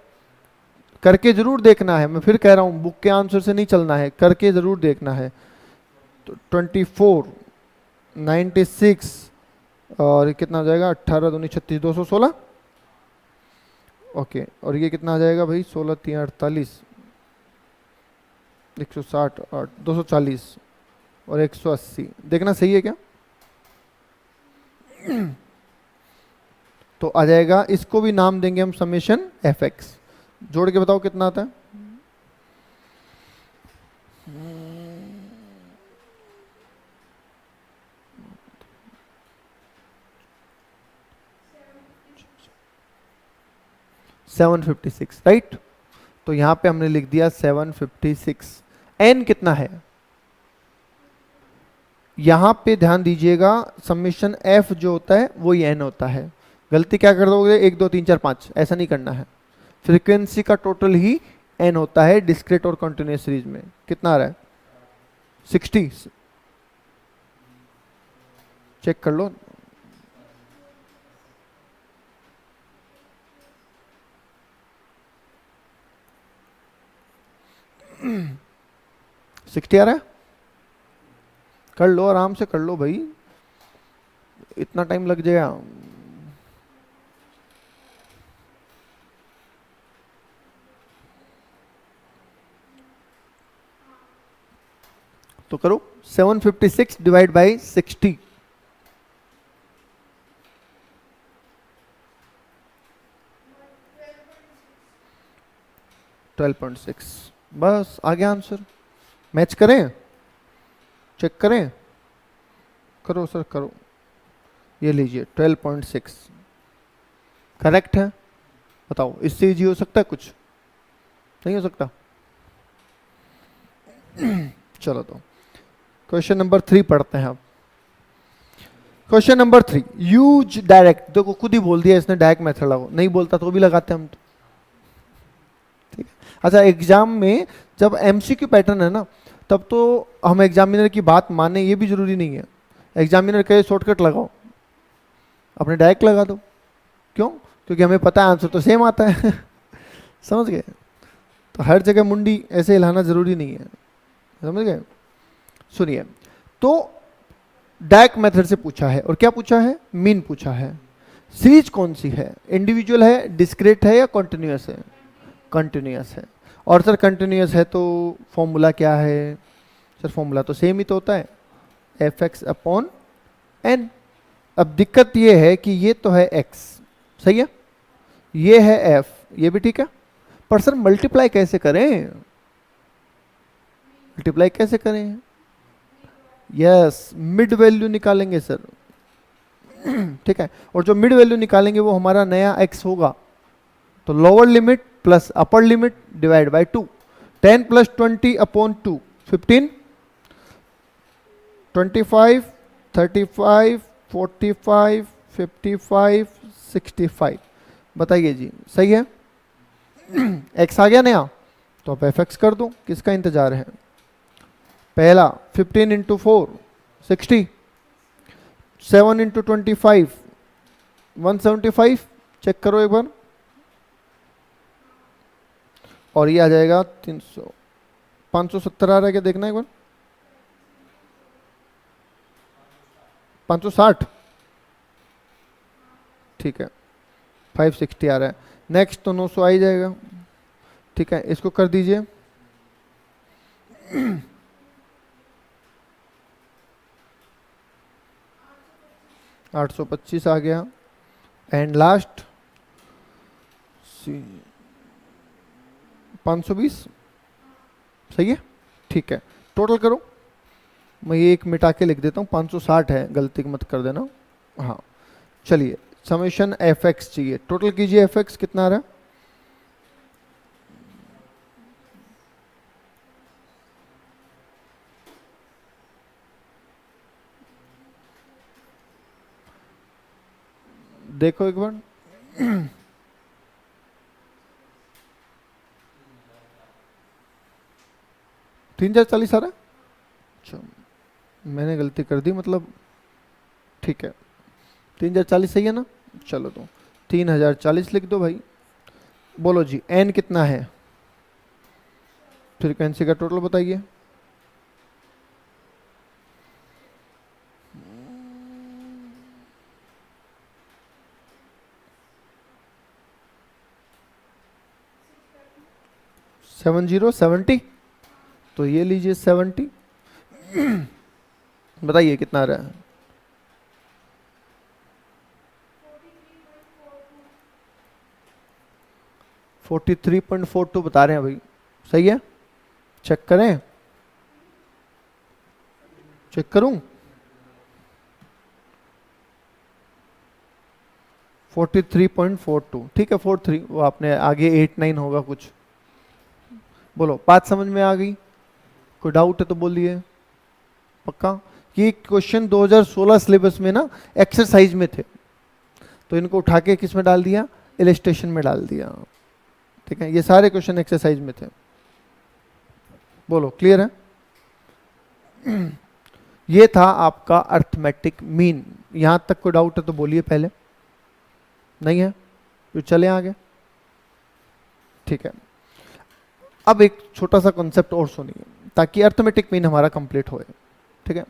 करके जरूर देखना है, मैं फिर कह रहा हूं बुक के आंसर से नहीं चलना है, करके जरूर देखना है। तो 24, 96 और कितना आ जाएगा, 18 दूनी 36, 216। ओके, और ये कितना आ जाएगा भाई, 16 3 48, 160 और 240 और 180। देखना सही है क्या? तो आ जाएगा, इसको भी नाम देंगे हम समेशन एफ एक्स। जोड़ के बताओ कितना आता है? $756, राइट। तो यहां पे हमने लिख दिया 756। एन कितना है? यहां पे ध्यान दीजिएगा, समेशन एफ जो होता है वो एन होता है। गलती क्या कर दोगे, 1 2 3 4 5, ऐसा नहीं करना है। फ्रीक्वेंसी का टोटल ही एन होता है डिस्क्रीट और कंटिन्यूअस सीरीज में। कितना आ रहा है? 60। चेक कर लो। सिक्सटी आ रहा है? कर लो, आराम से कर लो भाई, इतना टाइम लग जाएगा? तो करो, 756 डिवाइड बाई 60। 12.6, बस आ गया आंसर। मैच करें, चेक करें, करो सर करो। ये लीजिए 12.6 करेक्ट है। बताओ इससे इजी हो सकता है कुछ? नहीं हो सकता। चलो तो क्वेश्चन नंबर 3 पढ़ते हैं अब। Question number 3, use direct. देखो खुद ही बोल दिया इसने डायरेक्ट मेथड लगाओ, नहीं बोलता तो भी लगाते हम तो, ठीक है। अच्छा, एग्जाम में जब एमसीक्यू पैटर्न है ना, तब तो हम एग्जामिनर की बात माने, ये भी जरूरी नहीं है। एग्जामिनर कहे शॉर्टकट लगाओ, अपने डायरेक्ट लगा दो। क्यों? क्योंकि हमें पता है आंसर तो सेम आता है। समझ गए? तो हर जगह मुंडी ऐसे हिलाना जरूरी नहीं है, समझ गए? सुनिए, तो डायरेक्ट मेथड से पूछा है, और क्या पूछा है? मीन पूछा है। सीरीज कौन सी है? इंडिविजुअल है, डिस्क्रीट है, या कॉन्टिन्यूस है? कंटिन्यूअस है। और सर कंटिन्यूअस है तो फॉर्मूला क्या है? सर फॉर्मूला तो सेम ही तो होता है, एफ एक्स अपॉन एन। अब दिक्कत ये है कि ये तो है एक्स, सही है, ये है एफ, ये भी ठीक है, पर सर मल्टीप्लाई कैसे करें? मल्टीप्लाई कैसे करें? यस, मिड वैल्यू निकालेंगे सर। ठीक है, और जो मिड वैल्यू निकालेंगे वो हमारा नया एक्स होगा। तो lower limit plus upper limit divide by 2। 10 plus 20 upon 2, 15, 25, 35, 45, 55, 65। बताइए जी, सही है? एक्स आ गया नया, तो आप एफ एक्स कर दो, किसका इंतजार है? पहला 15 इंटू 4 60, 7 इंटू 25 175। चेक करो एक बार, और ये आ जाएगा 300, 570 आ रहा है क्या, देखना एक बार। 560, ठीक है। 560 आ रहा है। नेक्स्ट तो 900 आ ही जाएगा, ठीक है, इसको कर दीजिए। 825 आ गया। एंड लास्ट 520, सही है, ठीक है। टोटल करो, मैं ये एक मिटा के लिख देता हूँ, 560 है, गलती मत कर देना। हाँ चलिए, समेशन एफ एक्स चाहिए, टोटल कीजिए एफ एक्स कितना आ रहा है। देखो एक बार 3040 आ रहा है। अच्छा मैंने गलती कर दी, मतलब ठीक है 3040 सही है ना। चलो तो 3040 लिख दो भाई। बोलो जी एन कितना है, फ्रीक्वेंसी का टोटल बताइए। सेवन जीरो 70, तो ये लीजिए 70। बताइए कितना आ रहा है। 43.42 बता रहे हैं भाई, सही है। चेक करें, चेक करूं। 43.42 ठीक है, 43, वो आपने आगे 89 होगा कुछ। बोलो बात समझ में आ गई, कोई डाउट है तो बोलिए। पक्का। ये क्वेश्चन 2016 सिलेबस में ना एक्सरसाइज में थे, तो इनको उठा के किस में डाल दिया, इलस्ट्रेशन में डाल दिया। ठीक है, ये सारे क्वेश्चन एक्सरसाइज में थे। बोलो क्लियर है। ये था आपका अर्थमेटिक मीन। यहां तक कोई डाउट है तो बोलिए पहले, नहीं है तो चले आगे। ठीक है, अब एक छोटा सा कॉन्सेप्ट और सुनिए ताकि अर्थमेटिक मीन हमारा कंप्लीट होए। ठीक है,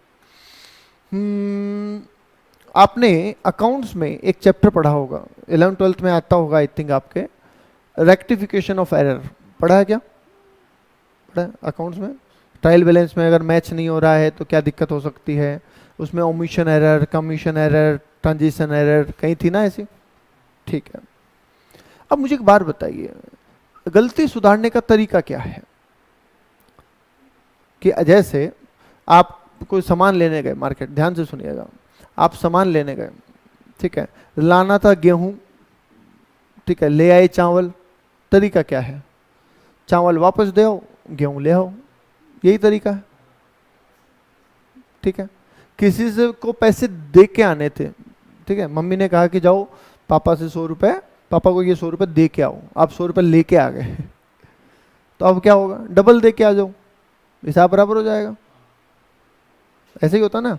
आपने अकाउंट्स में एक चैप्टर पढ़ा होगा, 11th 12th में आता होगा आई थिंक आपके, रेक्टिफिकेशन ऑफ एरर। पढ़ा है क्या, पढ़ा है अकाउंट्स में। ट्रायल बैलेंस में अगर मैच नहीं हो रहा है तो क्या दिक्कत हो सकती है, उसमें omission error, commission error, transition error कहीं थी ना ऐसी। ठीक है, अब मुझे एक बात बताइए, गलती सुधारने का तरीका क्या है। कि जैसे आप कोई सामान लेने गए मार्केट, ध्यान से सुनिएगा, आप सामान लेने गए, ठीक है, लाना था गेहूं, ठीक है, ले आए चावल। तरीका क्या है, चावल वापस दे आओ, गेहूं ले आओ, यही तरीका है। ठीक है, किसी से को पैसे दे के आने थे, ठीक है, मम्मी ने कहा कि जाओ पापा से 100 रुपए, पापा को ये 100 रुपए दे के आओ, आप 100 रुपए लेके आ गए, तो अब क्या होगा, डबल दे के आ जाओ, हिसाब बराबर हो जाएगा। ऐसे ही होता ना।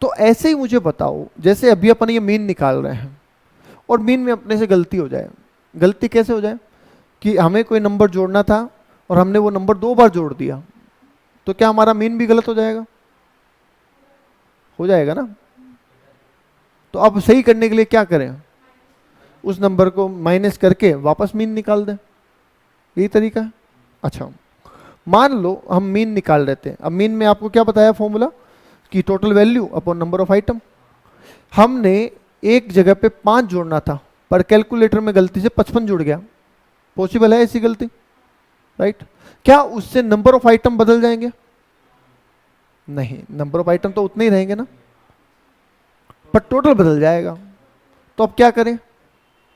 तो ऐसे ही मुझे बताओ, जैसे अभी अपन ये मीन निकाल रहे हैं और मीन में अपने से गलती हो जाए। गलती कैसे हो जाए, कि हमें कोई नंबर जोड़ना था और हमने वो नंबर 2 बार जोड़ दिया, तो क्या हमारा मीन भी गलत हो जाएगा, हो जाएगा ना। तो अब सही करने के लिए क्या करें, उस नंबर को माइनस करके वापस मीन निकाल दें, यही तरीका है। अच्छा मान लो हम मीन निकाल रहे थे, अब मीन में आपको क्या बताया फॉर्मूला, कि total value upon number of item. हमने एक जगह पे 5 जोड़ना था, पर कैलकुलेटर में गलती से 55 जुड़ गया। पॉसिबल है ऐसी गलती, राइट। क्या उससे नंबर ऑफ आइटम बदल जाएंगे, नहीं, नंबर ऑफ आइटम तो उतने ही रहेंगे ना, पर टोटल बदल जाएगा। तो अब क्या करें,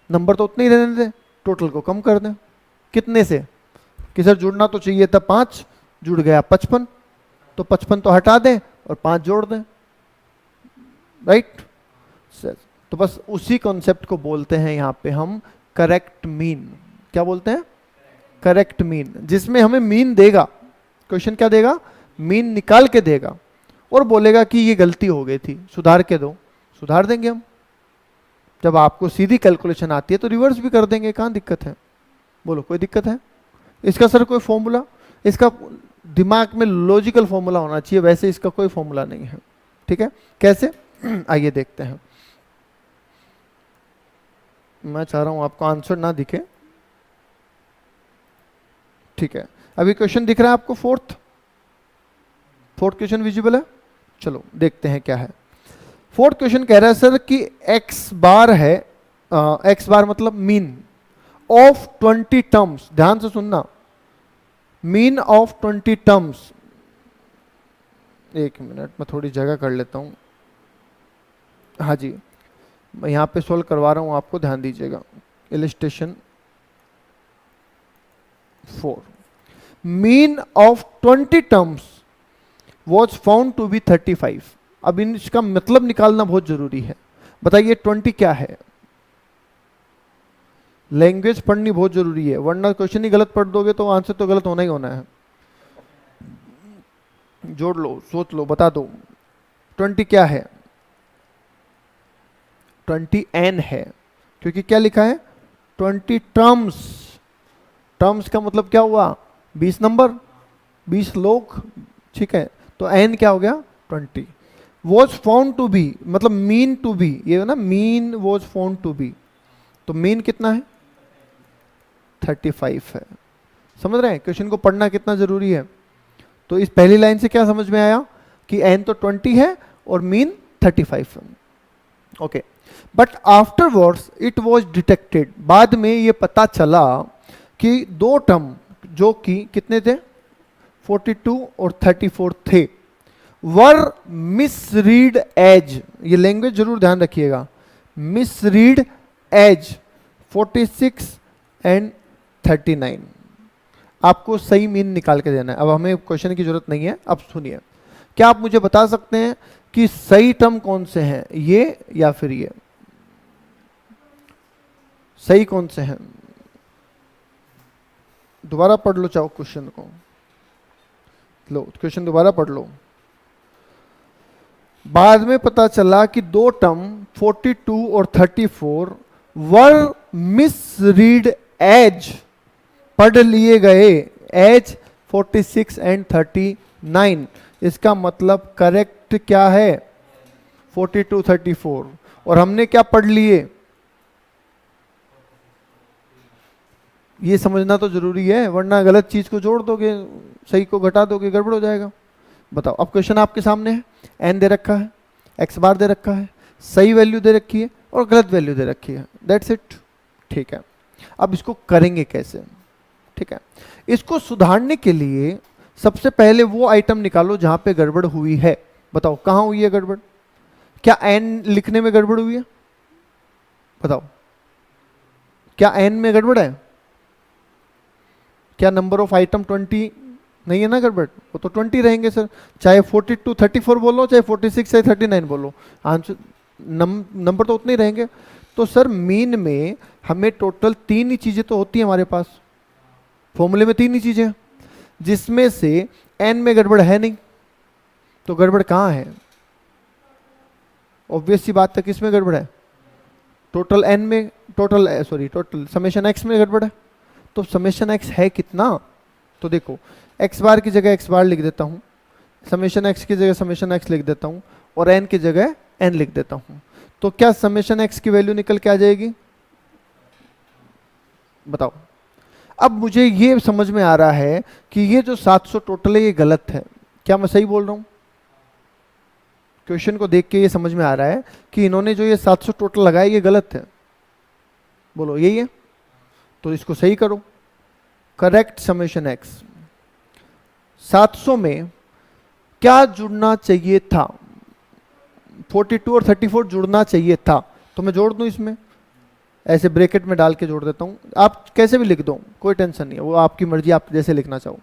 नंबर तो उतने ही रहने दें, टोटल को कम कर दें। कितने से, कि सर जुड़ना तो चाहिए था 5, जुड़ गया 55, तो 55 तो हटा दें और 5 जोड़ दें, राइट। तो बस उसी कॉन्सेप्ट को बोलते हैं यहां पे हम करेक्ट मीन। क्या बोलते हैं, करेक्ट मीन, जिसमें हमें मीन देगा, क्वेश्चन क्या देगा, मीन निकाल के देगा और बोलेगा कि ये गलती हो गई थी, सुधार के दो, सुधार देंगे हम। जब आपको सीधी कैलकुलेशन आती है तो रिवर्स भी कर देंगे, कहाँ दिक्कत है, बोलो कोई दिक्कत है। इसका सर कोई फॉर्मूला, इसका दिमाग में लॉजिकल फॉर्मूला होना चाहिए, वैसे इसका कोई फॉर्मूला नहीं है। ठीक है, कैसे आइए देखते हैं। मैं चाह रहा हूं आपको आंसर ना दिखे। ठीक है, अभी क्वेश्चन दिख रहा है आपको, फोर्थ क्वेश्चन विजिबल है। चलो देखते हैं क्या है। फोर्थ क्वेश्चन कह रहा है सर कि एक्स बार है, एक्स बार मतलब मीन ऑफ 20 टर्म्स, ध्यान से सुनना, मीन ऑफ 20 टर्म्स एक मिनट, मैं थोड़ी जगह कर लेता हूँ। हाँ जी, मैं यहाँ पे सोल्व करवा रहा हूँ, आपको ध्यान दीजिएगा। Illustration 4, mean of 20 terms was found to be 35। अब इसका मतलब निकालना बहुत जरूरी है। बताइए 20 क्या है? लैंग्वेज पढ़नी बहुत जरूरी है, वरना क्वेश्चन ही गलत पढ़ दोगे तो आंसर तो गलत होना ही होना है। जोड़ लो, सोच लो, बता दो 20 क्या है? 20 एन है, क्योंकि क्या लिखा है? 20 टर्म्स। टर्म्स का मतलब क्या हुआ? 20 नंबर, 20 लोग, ठीक है। तो एन क्या हो गया? 20। वॉज फाउंड टू बी मतलब मीन टू बी, ये ना mean was found to be, तो मीन कितना है? 35 है। समझ रहे हैं क्वेश्चन को पढ़ना कितना जरूरी है? तो इस पहली लाइन से क्या समझ में आया कि एन तो 20 है और मीन 35 है। Okay, but afterwards it was detected, बाद में ये पता चला कि दो टर्म जो कि कितने थे? 42 और 34 थे, वर मिसरीड एज, ये लैंग्वेज जरूर ध्यान रखिएगा, मिसरीड एज 46 एंड 39। आपको सही मीन निकाल के देना है। अब हमें क्वेश्चन की जरूरत नहीं है। अब सुनिए, क्या आप मुझे बता सकते हैं कि सही टर्म कौन से हैं, ये या फिर ये? सही कौन से हैं? दोबारा पढ़ लो चाहो क्वेश्चन को, लो क्वेश्चन दोबारा पढ़ लो। बाद में पता चला कि दो टर्म 42 और 34 वर मिसरीड एज, पढ़ लिए गए एज 46 एंड 39। इसका मतलब करेक्ट क्या है? 42 34। और हमने क्या पढ़ लिए? ये समझना तो जरूरी है, वरना गलत चीज को जोड़ दोगे, सही को घटा दोगे, गड़बड़ हो जाएगा। बताओ, अब क्वेश्चन आपके सामने है, एन दे रखा है, एक्स बार दे रखा है, सही वैल्यू दे रखी है और गलत वैल्यू दे रखी है, दैट्स इट। ठीक है, अब इसको करेंगे कैसे? ठीक है, इसको सुधारने के लिए सबसे पहले वो आइटम निकालो जहां पे गड़बड़ हुई है। बताओ कहां हुई है गड़बड़? क्या एन लिखने में गड़बड़ हुई है? बताओ, क्या एन में गड़बड़ है? क्या नंबर ऑफ आइटम 20 नहीं है ना गड़बड़? वो तो 20 रहेंगे सर, चाहे 42 34 बोलो, चाहे 46 चाहे 39 बोलो, आंसर नंबर तो उतने ही रहेंगे। तो सर मीन में हमें टोटल 3 ही चीजें तो होती है हमारे पास, फॉर्मूले में 3 ही चीजें, जिसमें से एन में गड़बड़ है नहीं, तो गड़बड़ कहाँ है? ऑब्वियस सी बात है, किसमें गड़बड़ है? टोटल एन में, टोटल समेशन एक्स में गड़बड़ है। तो समेशन एक्स है कितना? तो देखो, एक्स बार की जगह एक्स बार लिख देता हूँ, समेशन एक्स की जगह समेशन एक्स लिख देता हूँ, और एन की जगह एन लिख देता हूँ। तो क्या समेशन एक्स की वैल्यू निकल के आ जाएगी? बताओ। अब मुझे ये समझ में आ रहा है कि ये जो 700 टोटल है ये गलत है। क्या मैं सही बोल रहा हूँ? क्वेश्चन को देख के ये समझ में आ रहा है कि इन्होंने जो ये 700 टोटल लगाया ये गलत है। बोलो यही है? तो इसको सही करो, करेक्ट समेशन एक्स। 700 में क्या जुड़ना चाहिए था? 42 और 34 जुड़ना चाहिए था, तो मैं जोड़ दूं इसमें, ऐसे ब्रैकेट में डाल के जोड़ देता हूं। आप कैसे भी लिख दो, कोई टेंशन नहीं है, वो आपकी मर्जी, आप जैसे लिखना चाहो।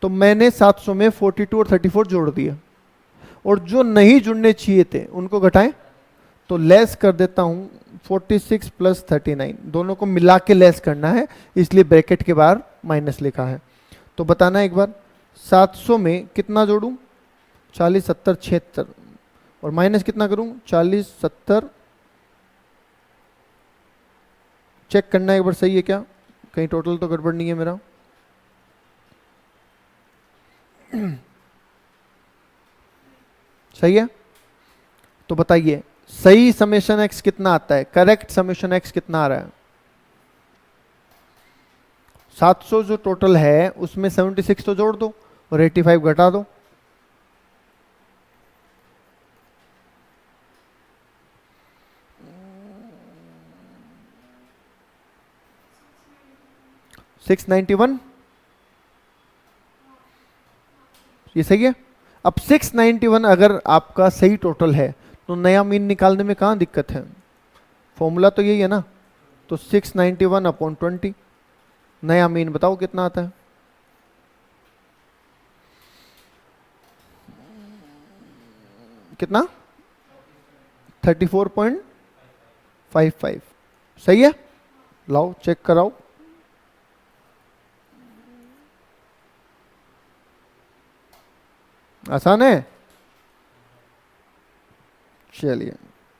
तो मैंने 700 में 42 और 34 जोड़ दिए, और जो नहीं जुड़ने चाहिए थे उनको घटाएं, तो लेस कर देता हूं 46 प्लस 39, दोनों को मिला के लेस करना है, इसलिए ब्रैकेट के बाहर माइनस लिखा है। तो बताना एक बार, 700 में कितना जोड़ूं? 40 70 76, और माइनस कितना करूं? 40 70। चेक करना एक बार सही है क्या, कहीं टोटल तो गड़बड़ नहीं है मेरा। सही है? तो बताइए सही समेशन एक्स कितना आता है, करेक्ट समेशन एक्स कितना आ रहा है? 700 जो टोटल है उसमें 76 तो जोड़ दो और 85 घटा दो। $691, ये सही है? अब 691 अगर आपका सही टोटल है तो नया मीन निकालने में कहाँ दिक्कत है, फॉर्मूला तो यही है ना। तो 691 अपॉन 20, नया मीन बताओ कितना आता है। कितना? 34.55। सही है, लाओ चेक कराओ। आसान है। चलिए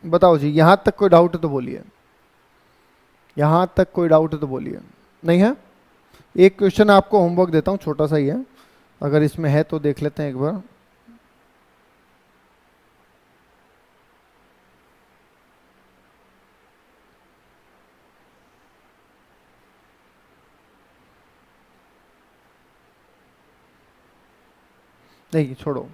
बताओ जी, यहां तक कोई डाउट है तो बोलिए, यहां तक कोई डाउट है तो बोलिए। नहीं है? एक क्वेश्चन आपको होमवर्क देता हूं, छोटा सा ही है, अगर इसमें है तो देख लेते हैं एक बार। नहीं छोड़ो,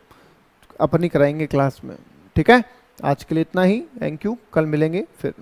अपनी कराएंगे क्लास में। ठीक है, आज के लिए इतना ही, थैंक यू, कल मिलेंगे फिर।